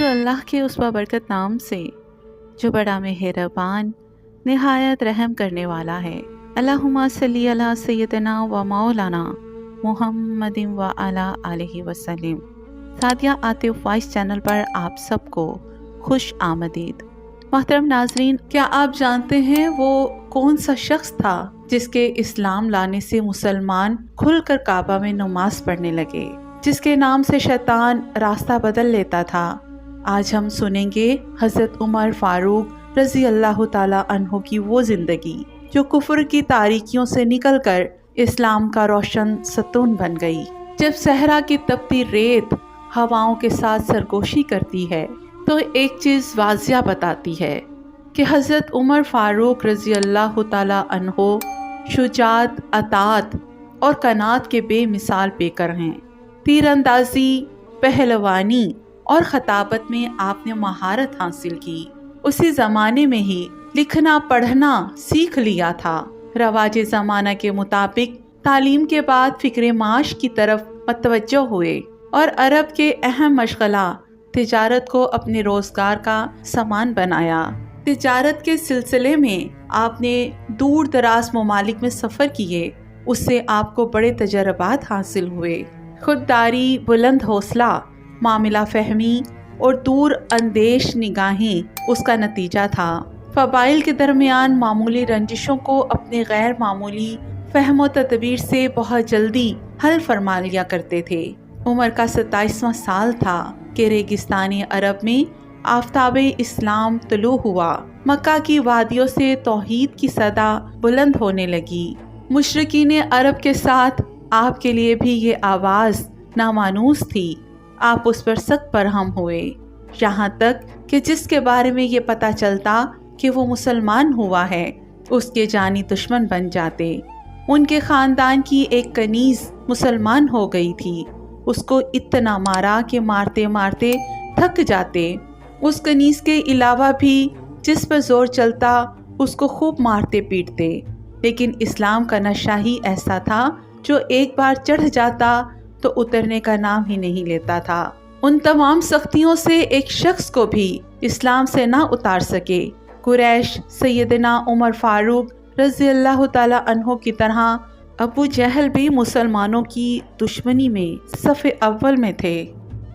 شروع اللہ کے اس بابرکت نام سے جو بڑا مہربان نہایت رحم کرنے والا ہے۔ اللہم صلی علی سیدنا و مولانا محمد و علی آلہ وسلم۔ سعدیہ عاطف وائس چینل پر آپ سب کو خوش آمدید۔ محترم ناظرین، کیا آپ جانتے ہیں وہ کون سا شخص تھا جس کے اسلام لانے سے مسلمان کھل کر کعبہ میں نماز پڑھنے لگے، جس کے نام سے شیطان راستہ بدل لیتا تھا؟ آج ہم سنیں گے حضرت عمر فاروق رضی اللہ تعالی عنہ کی وہ زندگی جو کفر کی تاریکیوں سے نکل کر اسلام کا روشن ستون بن گئی۔ جب صحرا کی تپتی ریت ہواؤں کے ساتھ سرگوشی کرتی ہے تو ایک چیز واضح بتاتی ہے کہ حضرت عمر فاروق رضی اللہ تعالی عنہ شجاعت، اطاعت اور قناعت کے بے مثال پیکر ہیں۔ تیر اندازی، پہلوانی اور خطابت میں آپ نے مہارت حاصل کی۔ اسی زمانے میں ہی لکھنا پڑھنا سیکھ لیا تھا۔ رواج زمانہ کے مطابق تعلیم کے بعد فکر معاش کی طرف متوجہ ہوئے اور عرب کے اہم مشغلہ تجارت کو اپنے روزگار کا سامان بنایا۔ تجارت کے سلسلے میں آپ نے دور دراز ممالک میں سفر کیے، اس سے آپ کو بڑے تجربات حاصل ہوئے۔ خودداری، بلند حوصلہ، معاملہ فہمی اور دور اندیش نگاہیں اس کا نتیجہ تھا۔ فضائل کے درمیان معمولی رنجشوں کو اپنے غیر معمولی فہم و تدبیر سے بہت جلدی حل فرما لیا کرتے تھے۔ عمر کا 27واں سال تھا کہ ریگستانی عرب میں آفتاب اسلام طلوع ہوا۔ مکہ کی وادیوں سے توحید کی صدا بلند ہونے لگی۔ مشرکین عرب کے ساتھ آپ کے لیے بھی یہ آواز نامانوس تھی۔ آپ اس پر سخت برہم ہوئے، یہاں تک کہ جس کے بارے میں یہ پتہ چلتا کہ وہ مسلمان ہوا ہے اس کے جانی دشمن بن جاتے۔ ان کے خاندان کی ایک کنیز مسلمان ہو گئی تھی، اس کو اتنا مارا کہ مارتے مارتے تھک جاتے۔ اس کنیز کے علاوہ بھی جس پر زور چلتا اس کو خوب مارتے پیٹتے، لیکن اسلام کا نشہ ہی ایسا تھا جو ایک بار چڑھ جاتا تو اترنے کا نام ہی نہیں لیتا تھا۔ ان تمام سختیوں سے ایک شخص کو بھی اسلام سے نہ اتار سکے۔ قریش سیدنا عمر فاروق رضی اللہ تعالی عنہ کی طرح ابو جہل بھی مسلمانوں کی دشمنی میں صف اول میں تھے۔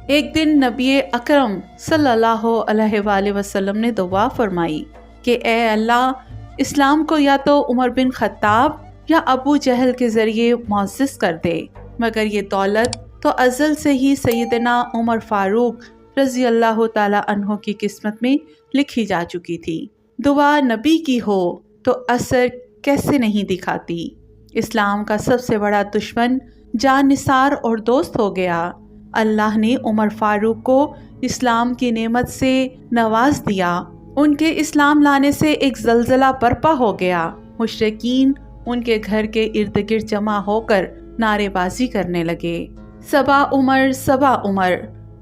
ایک دن نبی اکرم صلی اللہ علیہ وآلہ وسلم نے دعا فرمائی کہ اے اللہ، اسلام کو یا تو عمر بن خطاب یا ابو جہل کے ذریعے معزز کر دے، مگر یہ دولت تو ازل سے ہی سیدنا عمر فاروق رضی اللہ تعالی عنہ کی قسمت میں لکھی جا چکی تھی۔ دعا نبی کی ہو تو اثر کیسے نہیں دکھاتی۔ اسلام کا سب سے بڑا دشمن جان نثار اور دوست ہو گیا۔ اللہ نے عمر فاروق کو اسلام کی نعمت سے نواز دیا۔ ان کے اسلام لانے سے ایک زلزلہ برپا ہو گیا۔ مشرکین ان کے گھر کے ارد گرد جمع ہو کر نعرے بازی کرنے لگے، سبا عمر سبا عمر،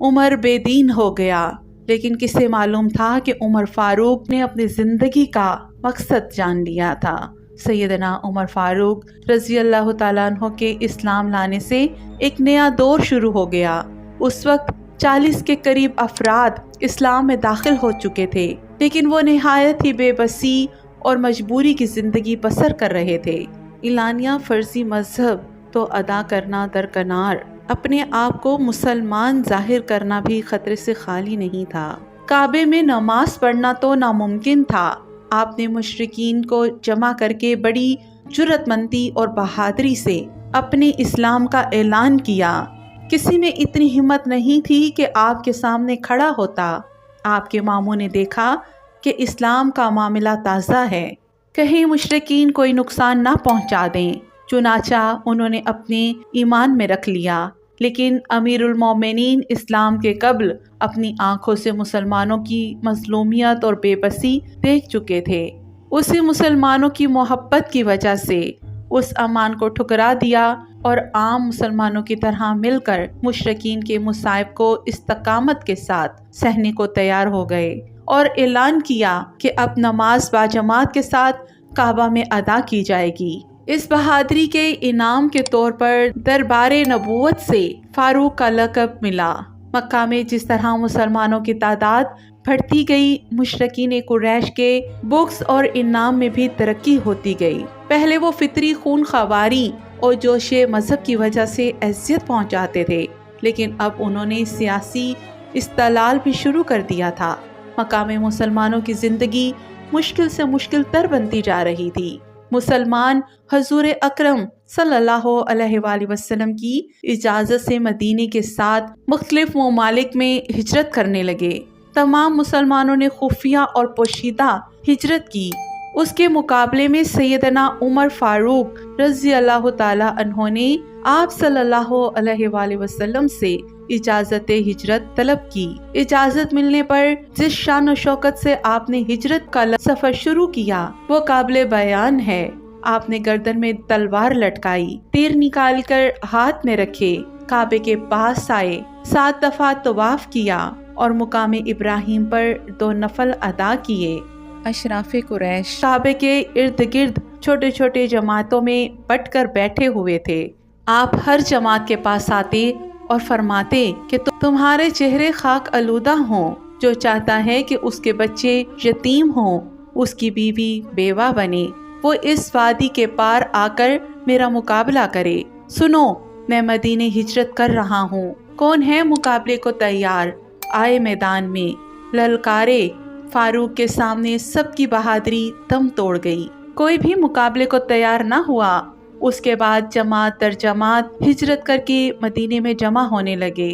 عمر بے دین ہو گیا۔ لیکن کسے معلوم تھا کہ عمر فاروق نے اپنی زندگی کا مقصد جان لیا تھا۔ سیدنا عمر فاروق رضی اللہ تعالیٰ عنہ کے اسلام لانے سے ایک نیا دور شروع ہو گیا۔ اس وقت 40 کے قریب افراد اسلام میں داخل ہو چکے تھے، لیکن وہ نہایت ہی بے بسی اور مجبوری کی زندگی بسر کر رہے تھے۔ اعلانیہ فرضی مذہب تو ادا کرنا درکنار، اپنے آپ کو مسلمان ظاہر کرنا بھی خطرے سے خالی نہیں تھا۔ کعبے میں نماز پڑھنا تو ناممکن تھا۔ آپ نے مشرکین کو جمع کر کے بڑی جرأت مندی اور بہادری سے اپنے اسلام کا اعلان کیا۔ کسی میں اتنی ہمت نہیں تھی کہ آپ کے سامنے کھڑا ہوتا۔ آپ کے ماموں نے دیکھا کہ اسلام کا معاملہ تازہ ہے، کہیں مشرکین کوئی نقصان نہ پہنچا دیں، چنانچہ انہوں نے اپنے ایمان میں رکھ لیا۔ لیکن امیر المومنین اسلام کے قبل اپنی آنکھوں سے مسلمانوں کی مظلومیت اور بے بسی دیکھ چکے تھے۔ اسی مسلمانوں کی محبت کی وجہ سے اس امان کو ٹھکرا دیا اور عام مسلمانوں کی طرح مل کر مشرکین کے مصائب کو استقامت کے ساتھ سہنے کو تیار ہو گئے اور اعلان کیا کہ اب نماز باجماعت کے ساتھ کعبہ میں ادا کی جائے گی۔ اس بہادری کے انعام کے طور پر دربار نبوت سے فاروق کا لقب ملا، مکہ میں جس طرح مسلمانوں کی تعداد بڑھتی گئی، مشرکین قریش کے بغض اور انعام میں بھی ترقی ہوتی گئی۔ پہلے وہ فطری خون خواری اور جوش مذہب کی وجہ سے اذیت پہنچاتے تھے، لیکن اب انہوں نے سیاسی استحلال بھی شروع کر دیا تھا۔ مکہ میں مسلمانوں کی زندگی مشکل سے مشکل تر بنتی جا رہی تھی۔ مسلمان حضور اکرم صلی اللہ علیہ وآلہ وسلم کی اجازت سے مدینے کے ساتھ مختلف ممالک میں ہجرت کرنے لگے۔ تمام مسلمانوں نے خفیہ اور پوشیدہ ہجرت کی۔ اس کے مقابلے میں سیدنا عمر فاروق رضی اللہ تعالی عنہ نے آپ صلی اللہ علیہ وآلہ وسلم سے اجازت ہجرت طلب کی۔ اجازت ملنے پر جس شان و شوکت سے آپ نے ہجرت کا سفر شروع کیا وہ قابل بیان ہے۔ آپ نے گردن میں تلوار لٹکائی، تیر نکال کر ہاتھ میں رکھے، کعبے کے پاس آئے، 7 دفعہ طواف کیا اور مقام ابراہیم پر 2 نفل ادا کیے۔ اشراف قریش کعبے کے ارد گرد چھوٹے چھوٹے جماعتوں میں بٹ کر بیٹھے ہوئے تھے۔ آپ ہر جماعت کے پاس آتے اور فرماتے کہ تمہارے چہرے خاک آلودہ ہوں، جو چاہتا ہے کہ اس کے بچے یتیم ہوں، اس کی بیوی بیوہ بنے، وہ اس وادی کے پار آ کر میرا مقابلہ کرے۔ سنو، میں مدینے ہجرت کر رہا ہوں، کون ہے مقابلے کو تیار؟ آئے میدان میں، للکارے۔ فاروق کے سامنے سب کی بہادری دم توڑ گئی، کوئی بھی مقابلے کو تیار نہ ہوا۔ اس کے بعد جماعت در جماعت ہجرت کر کے مدینے میں جمع ہونے لگے،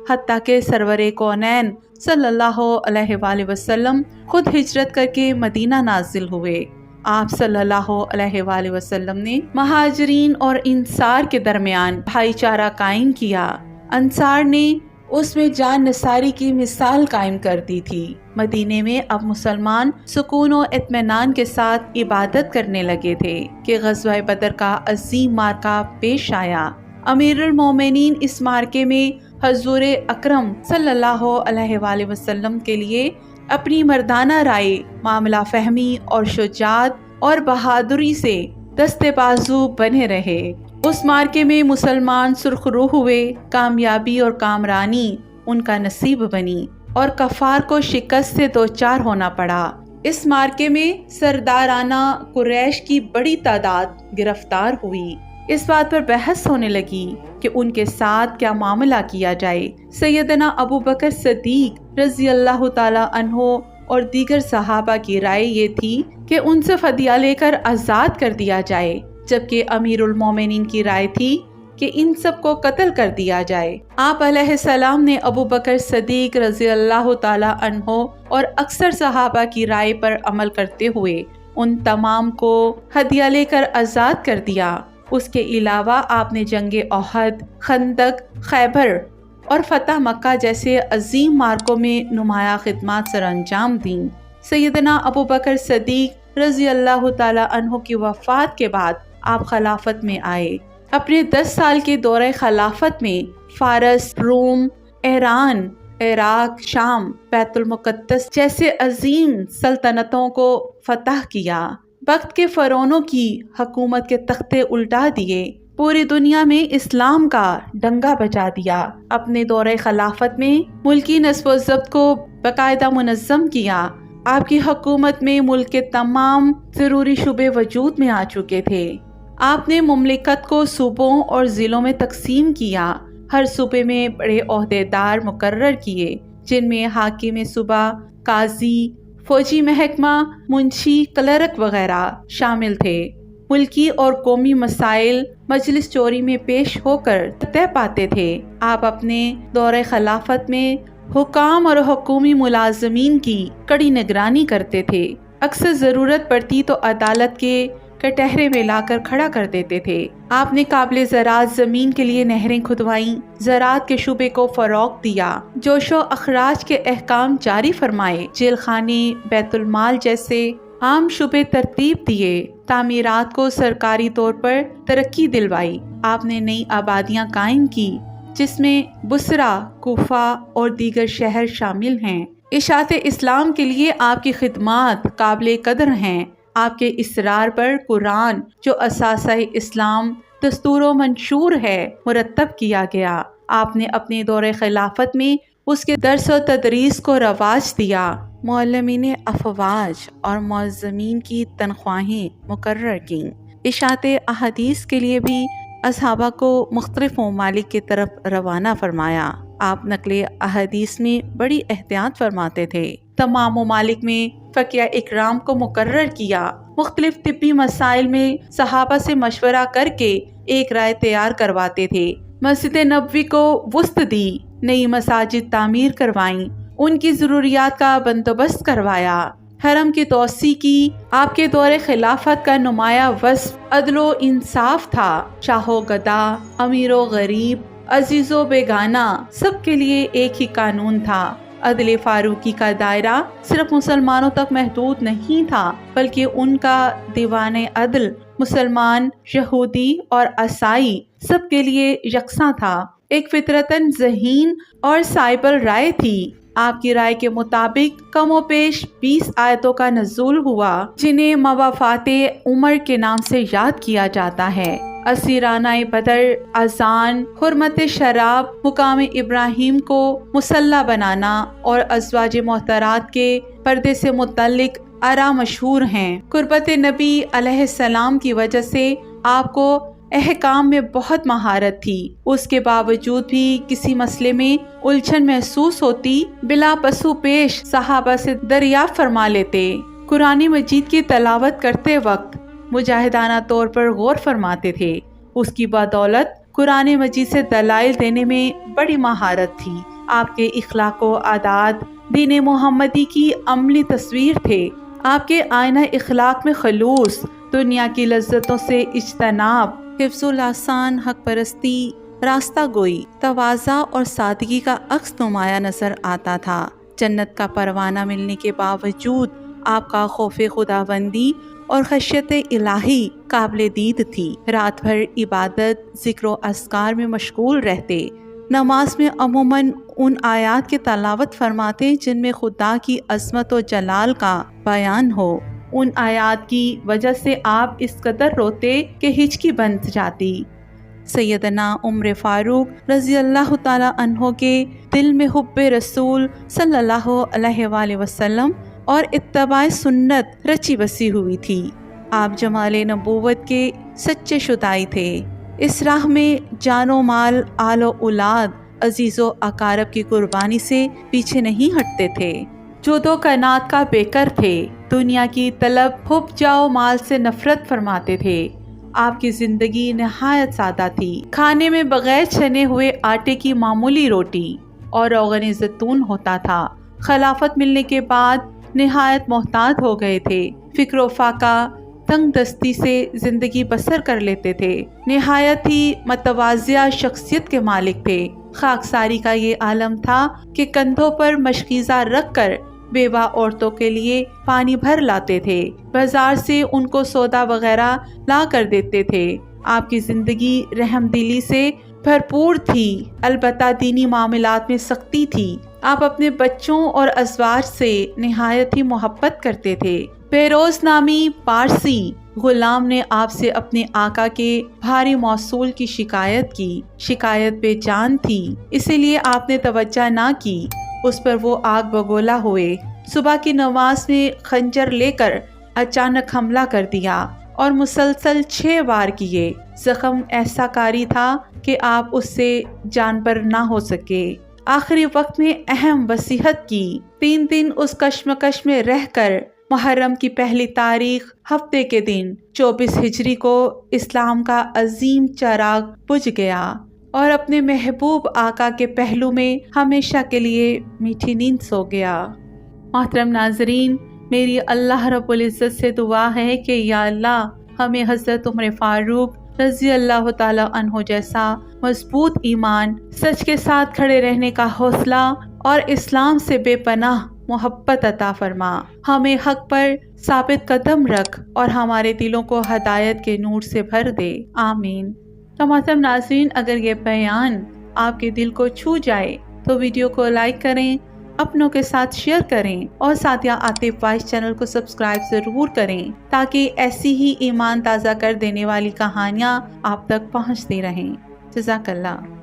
حتیٰ کہ سرور کونین صلی اللہ علیہ وآلہ وسلم خود ہجرت کر کے مدینہ نازل ہوئے۔ آپ صلی اللہ علیہ وآلہ وسلم نے مہاجرین اور انصار کے درمیان بھائی چارہ قائم کیا۔ انصار نے اس میں جان نثاری کی مثال قائم کر دی تھی۔ مدینے میں اب مسلمان سکون و اطمینان کے ساتھ عبادت کرنے لگے تھے کہ غزوہ بدر کا عظیم معرکہ پیش آیا۔ امیر المومنین اس معرکے میں حضور اکرم صلی اللہ علیہ وآلہ وسلم کے لیے اپنی مردانہ رائے، معاملہ فہمی اور شجاعت اور بہادری سے دستے بازو بنے رہے۔ اس معرکے میں مسلمان سرخ روح ہوئے، کامیابی اور کامرانی ان کا نصیب بنی اور کفار کو شکست سے دوچار ہونا پڑا۔ اس معرکے میں سردارانہ قریش کی بڑی تعداد گرفتار ہوئی۔ اس بات پر بحث ہونے لگی کہ ان کے ساتھ کیا معاملہ کیا جائے۔ سیدنا ابو بکر صدیق رضی اللہ تعالی عنہ اور دیگر صحابہ کی رائے یہ تھی کہ ان سے فدیہ لے کر آزاد کر دیا جائے، جبکہ امیر المومنین کی رائے تھی کہ ان سب کو قتل کر دیا جائے۔ آپ علیہ السلام نے ابو بکر صدیق رضی اللہ تعالی عنہ اور اکثر صحابہ کی رائے پر عمل کرتے ہوئے ان تمام کو ہدیہ لے کر آزاد کر دیا۔ اس کے علاوہ آپ نے جنگ احد، خندق، خیبر اور فتح مکہ جیسے عظیم معرکوں میں نمایاں خدمات سر انجام دیں۔ سیدنا ابو بکر صدیق رضی اللہ تعالی عنہ کی وفات کے بعد آپ خلافت میں آئے۔ اپنے 10 سال کے دورہ خلافت میں فارس، روم، ایران، عراق، شام، بیت المقدس جیسے عظیم سلطنتوں کو فتح کیا۔ وقت کے فرعونوں کی حکومت کے تختے الٹا دیے، پوری دنیا میں اسلام کا ڈنگا بجا دیا۔ اپنے دورہ خلافت میں ملکی نصب و ضبط کو باقاعدہ منظم کیا۔ آپ کی حکومت میں ملک کے تمام ضروری شعبے وجود میں آ چکے تھے۔ آپ نے مملکت کو صوبوں اور ضلعوں میں تقسیم کیا، ہر صوبے میں بڑے عہدیدار مقرر کیے، جن میں حاکم صوبہ، قاضی، فوجی محکمہ، منشی، کلرک وغیرہ شامل تھے۔ ملکی اور قومی مسائل مجلس چوری میں پیش ہو کر طے پاتے تھے۔ آپ اپنے دور خلافت میں حکام اور حکومی ملازمین کی کڑی نگرانی کرتے تھے۔ اکثر ضرورت پڑتی تو عدالت کے کٹہرے میں لا کر کھڑا کر دیتے تھے۔ آپ نے قابل زراعت زمین کے لیے نہریں کھدوائیں، زراعت کے شعبے کو فروغ دیا، جوش و اخراج کے احکام جاری فرمائے، جیل خانے، بیت المال جیسے عام شعبے ترتیب دیے، تعمیرات کو سرکاری طور پر ترقی دلوائی۔ آپ نے نئی آبادیاں قائم کی، جس میں بصرہ، کوفہ اور دیگر شہر شامل ہیں۔ اشاعت اسلام کے لیے آپ کی خدمات قابل قدر ہیں۔ آپ کے اصرار پر قرآن، جو اساسہ اسلام، دستور و منشور ہے، مرتب کیا گیا۔ آپ نے اپنے دور خلافت میں اس کے درس و تدریس کو رواج دیا، معلمین افواج اور معزمین کی تنخواہیں مقرر کیں، اشاعت احادیث کے لیے بھی اصحابہ کو مختلف ممالک کی طرف روانہ فرمایا۔ آپ نقل احادیث میں بڑی احتیاط فرماتے تھے، تمام ممالک میں فقیہ اکرام کو مقرر کیا، مختلف طبی مسائل میں صحابہ سے مشورہ کر کے ایک رائے تیار کرواتے تھے، مسجد نبوی کو وسعت دی، نئی مساجد تعمیر کروائیں، ان کی ضروریات کا بندوبست کروایا، حرم کی توسیع کی۔ آپ کے دور خلافت کا نمایاں وصف عدل و انصاف تھا، شاہ و گدا، امیر و غریب، عزیز و بیگانہ سب کے لیے ایک ہی قانون تھا۔ عدل فاروقی کا دائرہ صرف مسلمانوں تک محدود نہیں تھا، بلکہ ان کا دیوان عدل مسلمان، یہودی اور عیسائی سب کے لیے یکساں تھا، ایک فطرتاً ذہین اور صائب الرائے تھی۔ آپ کی رائے کے مطابق کم و بیش 20 آیتوں کا نزول ہوا، جنہیں موافات عمر کے نام سے یاد کیا جاتا ہے۔ اسیرانہ بدر، اذان، حرمت شراب، مقام ابراہیم کو مسلح بنانا اور ازواج محترات کے پردے سے متعلق آراء مشہور ہیں۔ قربت نبی علیہ السلام کی وجہ سے آپ کو احکام میں بہت مہارت تھی، اس کے باوجود بھی کسی مسئلے میں الجھن محسوس ہوتی، بلا پسو پیش صحابہ سے دریافت فرما لیتے۔ قرآن مجید کی تلاوت کرتے وقت مجاہدانہ طور پر غور فرماتے تھے، اس کی بدولت قرآن مجید سے دلائل دینے میں بڑی مہارت تھی۔ آپ کے اخلاق و عادات دین محمدی کی عملی تصویر تھے۔ آپ کے آئینہ اخلاق میں خلوص، دنیا کی لذتوں سے اجتناب، حفظ اللسان، حق پرستی، راستہ گوئی، تواضع اور سادگی کا عکس نمایاں نظر آتا تھا۔ جنت کا پروانہ ملنے کے باوجود آپ کا خوف خداوندی اور خشیت الہی قابل دید تھی۔ رات بھر عبادت، ذکر و اذکار میں مشغول رہتے، نماز میں عموماً ان آیات کی تلاوت فرماتے جن میں خدا کی عظمت و جلال کا بیان ہو۔ ان آیات کی وجہ سے آپ اس قدر روتے کہ ہچکی بن جاتی۔ سیدنا عمر فاروق رضی اللہ تعالی عنہ کے دل میں حب رسول صلی اللہ علیہ وآلہ وسلم اور اتباع سنت رچی بسی ہوئی تھی۔ آپ جمال نبوت کے سچے شدائی تھے، اس راہ میں جان و مال، آل و اولاد، عزیز و اقارب کی قربانی سے پیچھے نہیں ہٹتے تھے۔ جو دو کائنات کا بیکر تھے، دنیا کی طلب، حب جاؤ مال سے نفرت فرماتے تھے۔ آپ کی زندگی نہایت سادہ تھی، کھانے میں بغیر چھنے ہوئے آٹے کی معمولی روٹی اور روغن زیتون ہوتا تھا۔ خلافت ملنے کے بعد نہایت محتاط ہو گئے تھے، فکر و فاقہ، تنگ دستی سے زندگی بسر کر لیتے تھے۔ نہایت ہی متواضع شخصیت کے مالک تھے۔ خاکساری کا یہ عالم تھا کہ کندھوں پر مشکیزہ رکھ کر بیوہ عورتوں کے لیے پانی بھر لاتے تھے، بازار سے ان کو سودا وغیرہ لا کر دیتے تھے۔ آپ کی زندگی رحم دلی سے بھرپور تھی، البتہ دینی معاملات میں سختی تھی۔ آپ اپنے بچوں اور ازواج سے نہایت ہی محبت کرتے تھے۔ فیروز نامی پارسی غلام نے آپ سے اپنے آقا کے بھاری موصول کی شکایت کی۔ شکایت بے جان تھی، اسی لیے آپ نے توجہ نہ کی، اس پر وہ آگ بگولا ہوئے۔ صبح کی نماز میں خنجر لے کر اچانک حملہ کر دیا اور مسلسل 6 وار کیے۔ زخم ایسا کاری تھا کہ آپ اس سے جان بر نہ ہو سکے۔ آخری وقت میں اہم وصیت کی۔ 3 دن اس کشمکش میں رہ کر محرم کی پہلی تاریخ ہفتے کے دن 24 ہجری کو اسلام کا عظیم چراغ بجھ گیا اور اپنے محبوب آقا کے پہلو میں ہمیشہ کے لیے میٹھی نیند سو گیا۔ محترم ناظرین، میری اللہ رب العزت سے دعا ہے کہ یا اللہ ہمیں حضرت عمر فاروق رضی اللہ تعالی عنہ جیسا مضبوط ایمان، سچ کے ساتھ کھڑے رہنے کا حوصلہ اور اسلام سے بے پناہ محبت عطا فرما۔ ہمیں حق پر ثابت قدم رکھ اور ہمارے دلوں کو ہدایت کے نور سے بھر دے، آمین۔ محترم ناظرین، اگر یہ بیان آپ کے دل کو چھو جائے تو ویڈیو کو لائک کریں، اپنوں کے ساتھ شیئر کریں اور ساتھیہ عاطف وائس چینل کو سبسکرائب ضرور کریں تاکہ ایسی ہی ایمان تازہ کر دینے والی کہانیاں آپ تک پہنچتی رہیں۔ جزاک اللہ۔